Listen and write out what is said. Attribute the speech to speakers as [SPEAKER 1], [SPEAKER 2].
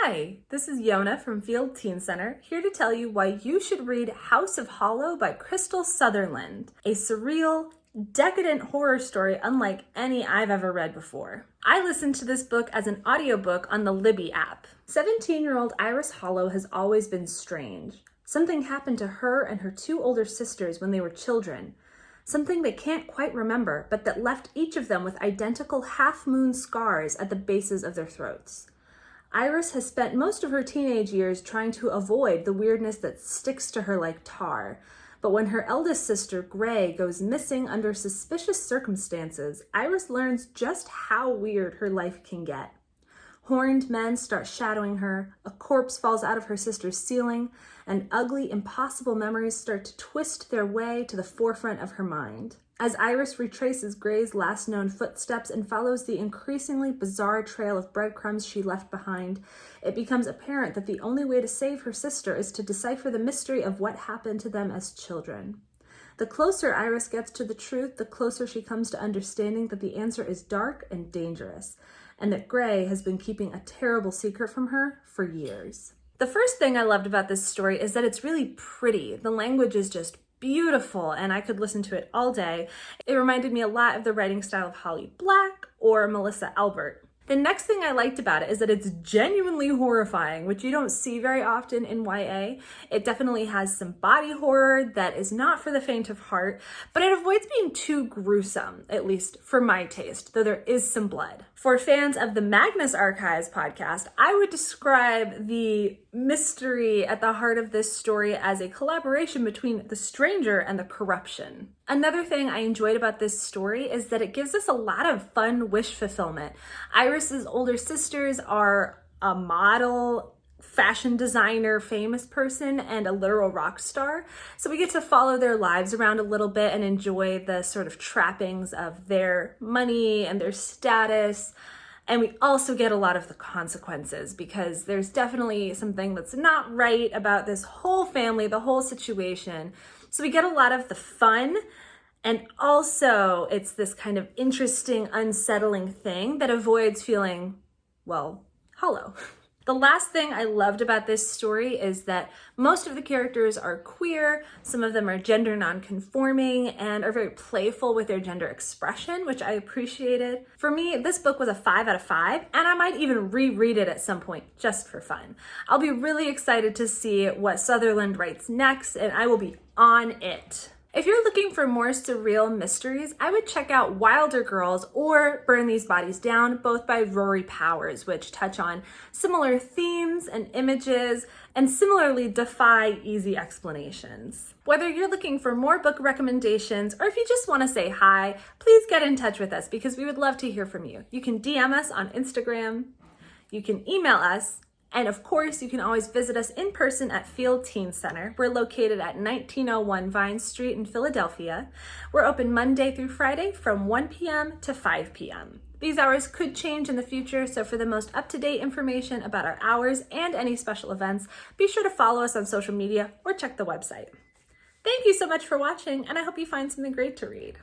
[SPEAKER 1] Hi, this is Yona from Field Teen Center, here to tell you why you should read House of Hollow by Krystal Sutherland, a surreal, decadent horror story unlike any I've ever read before. I listened to this book as an audiobook on the Libby app. 17-year-old Iris Hollow has always been strange. Something happened to her and her two older sisters when they were children. Something they can't quite remember, but that left each of them with identical half-moon scars at the bases of their throats. Iris has spent most of her teenage years trying to avoid the weirdness that sticks to her like tar. But when her eldest sister, Gray, goes missing under suspicious circumstances, Iris learns just how weird her life can get. Horned men start shadowing her, a corpse falls out of her sister's ceiling, and ugly, impossible memories start to twist their way to the forefront of her mind. As Iris retraces Gray's last known footsteps and follows the increasingly bizarre trail of breadcrumbs she left behind, it becomes apparent that the only way to save her sister is to decipher the mystery of what happened to them as children. The closer Iris gets to the truth, the closer she comes to understanding that the answer is dark and dangerous, and that Gray has been keeping a terrible secret from her for years. The first thing I loved about this story is that it's really pretty. The language is just beautiful, and I could listen to it all day. It reminded me a lot of the writing style of Holly Black or Melissa Albert. The next thing I liked about it is that it's genuinely horrifying, which you don't see very often in YA. It definitely has some body horror that is not for the faint of heart, but it avoids being too gruesome, at least for my taste, though there is some blood. For fans of the Magnus Archives podcast, I would describe the mystery at the heart of this story as a collaboration between the stranger and the corruption. Another thing I enjoyed about this story is that it gives us a lot of fun wish fulfillment. Iris's older sisters are a model, fashion designer, famous person, and a literal rock star. So we get to follow their lives around a little bit and enjoy the sort of trappings of their money and their status. And we also get a lot of the consequences, because there's definitely something that's not right about this whole family, the whole situation. So we get a lot of the fun, and also it's this kind of interesting, unsettling thing that avoids feeling, well, hollow. The last thing I loved about this story is that most of the characters are queer, some of them are gender non-conforming, and are very playful with their gender expression, which I appreciated. For me, this book was a 5 out of 5, and I might even reread it at some point just for fun. I'll be really excited to see what Sutherland writes next, and I will be on it. If you're looking for more surreal mysteries, I would check out Wilder Girls or Burn These Bodies Down, both by Rory Powers, which touch on similar themes and images and similarly defy easy explanations. Whether you're looking for more book recommendations or if you just want to say hi, please get in touch with us because we would love to hear from you. You can DM us on Instagram, you can email us, and of course, you can always visit us in person at Field Teen Center. We're located at 1901 Vine Street in Philadelphia. We're open Monday through Friday from 1 p.m. to 5 p.m. These hours could change in the future, so for the most up-to-date information about our hours and any special events, be sure to follow us on social media or check the website. Thank you so much for watching, and I hope you find something great to read.